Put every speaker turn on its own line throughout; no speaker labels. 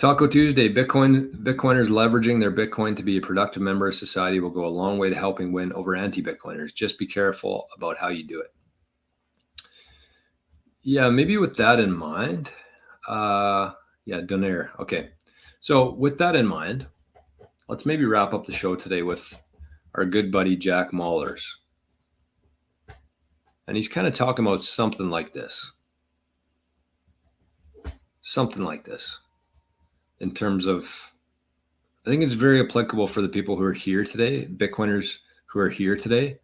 Taco Tuesday, Bitcoiners leveraging their Bitcoin to be a productive member of society will go a long way to helping win over anti-Bitcoiners. Just be careful about how you do it. Yeah, maybe with that in mind. Yeah, Donaire. Okay. So with that in mind, let's maybe wrap up the show today with our good buddy Jack Mallers. And he's kind of talking about something like this. Something like this. In terms of, I think it's very applicable for the people who are here today, Bitcoiners who are here today,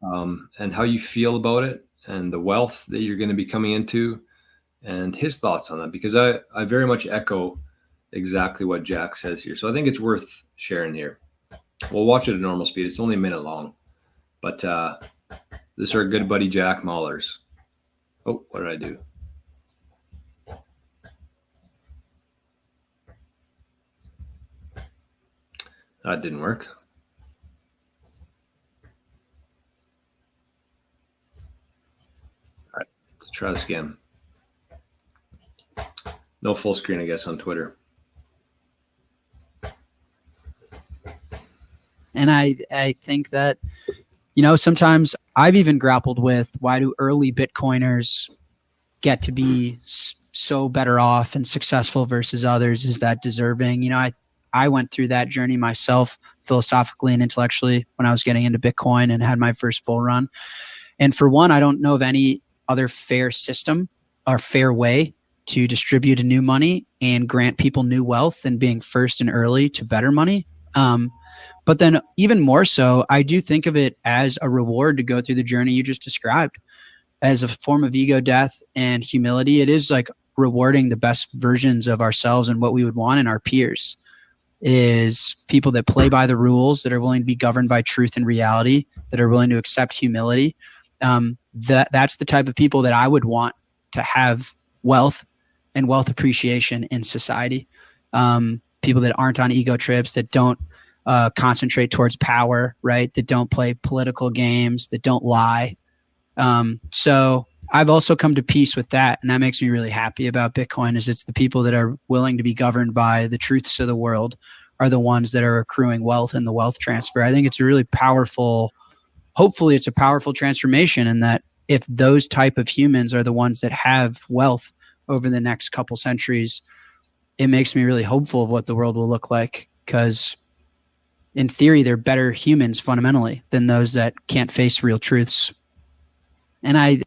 and how you feel about it and the wealth that you're going to be coming into and his thoughts on that, because I very much echo exactly what Jack says here. So I think it's worth sharing here. We'll watch it at normal speed. It's only a minute long, but this is our good buddy Jack Mallers. Oh, what did I do? That didn't work. All right, let's try this again. No full screen, I guess, on Twitter.
And I think that, you know, sometimes I've even grappled with, why do early Bitcoiners get to be so better off and successful versus others? Is that deserving? You know, I went through that journey myself philosophically and intellectually when I was getting into Bitcoin and had my first bull run. And for one, I don't know of any other fair system or fair way to distribute a new money and grant people new wealth than being first and early to better money. But then even more so, I do think of it as a reward to go through the journey you just described, as a form of ego death and humility. It is like rewarding the best versions of ourselves and what we would want in our peers, is people that play by the rules, that are willing to be governed by truth and reality, that are willing to accept humility. That's the type of people that I would want to have wealth and wealth appreciation in society. People that aren't on ego trips, that don't concentrate towards power, right? That don't play political games, that don't lie. So I've also come to peace with that. And that makes me really happy about Bitcoin, is it's the people that are willing to be governed by the truths of the world are the ones that are accruing wealth in the wealth transfer. I think it's a really powerful, hopefully it's a powerful transformation, in that if those type of humans are the ones that have wealth over the next couple centuries, it makes me really hopeful of what the world will look like, because in theory, they're better humans fundamentally than those that can't face real truths. And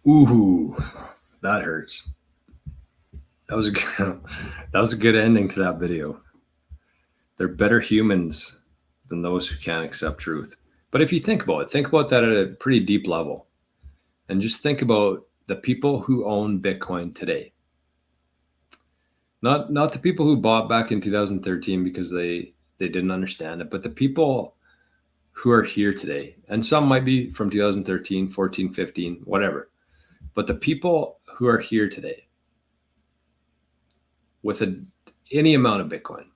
Ooh, that hurts. That was a good ending to that video. They're better humans than those who can't accept truth. But if you think about that at a pretty deep level, and just think about the people who own Bitcoin today. Not the people who bought back in 2013 because they didn't understand it, but the people who are here today. And some might be from 2013, 14, 15, whatever. But the people who are here today with any amount of Bitcoin.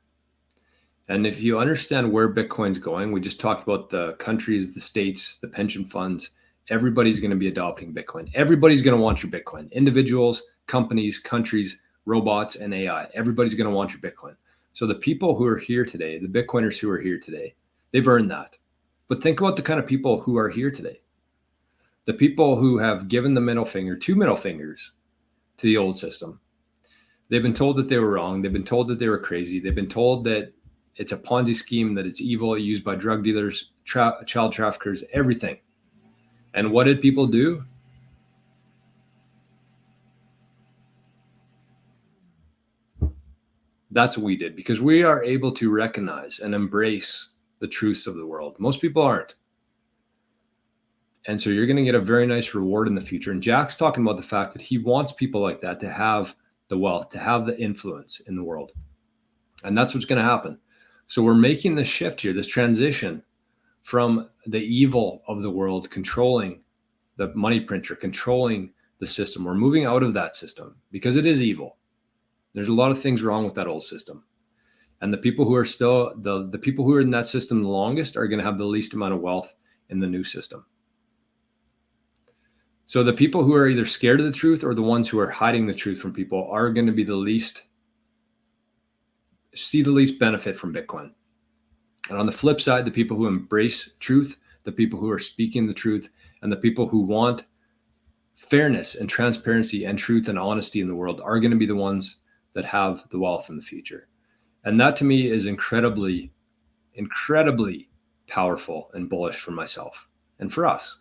And if you understand where Bitcoin's going, we just talked about the countries, the states, the pension funds, everybody's going to be adopting Bitcoin. Everybody's going to want your Bitcoin. Individuals, companies, countries, robots, and AI. Everybody's going to want your Bitcoin. So the people who are here today, the Bitcoiners who are here today, they've earned that. But think about the kind of people who are here today. The people who have given the middle finger, 2 middle fingers, to the old system. They've been told that they were wrong. They've been told that they were crazy. They've been told that it's a Ponzi scheme, that it's evil, used by drug dealers, child traffickers, everything. And what did people do? That's what we did, because we are able to recognize and embrace the truths of the world. Most people aren't. And so you're going to get a very nice reward in the future. And Jack's talking about the fact that he wants people like that to have the wealth, to have the influence in the world. And that's what's going to happen. So we're making this shift here, this transition from the evil of the world controlling the money printer, controlling the system. We're moving out of that system because it is evil. There's a lot of things wrong with that old system. And the people who are still, the people who are in that system the longest are going to have the least amount of wealth in the new system. So the people who are either scared of the truth or the ones who are hiding the truth from people are going to be see the least benefit from Bitcoin. And on the flip side, the people who embrace truth, the people who are speaking the truth, and the people who want fairness and transparency and truth and honesty in the world are going to be the ones that have the wealth in the future. And that to me is incredibly, incredibly powerful and bullish for myself and for us.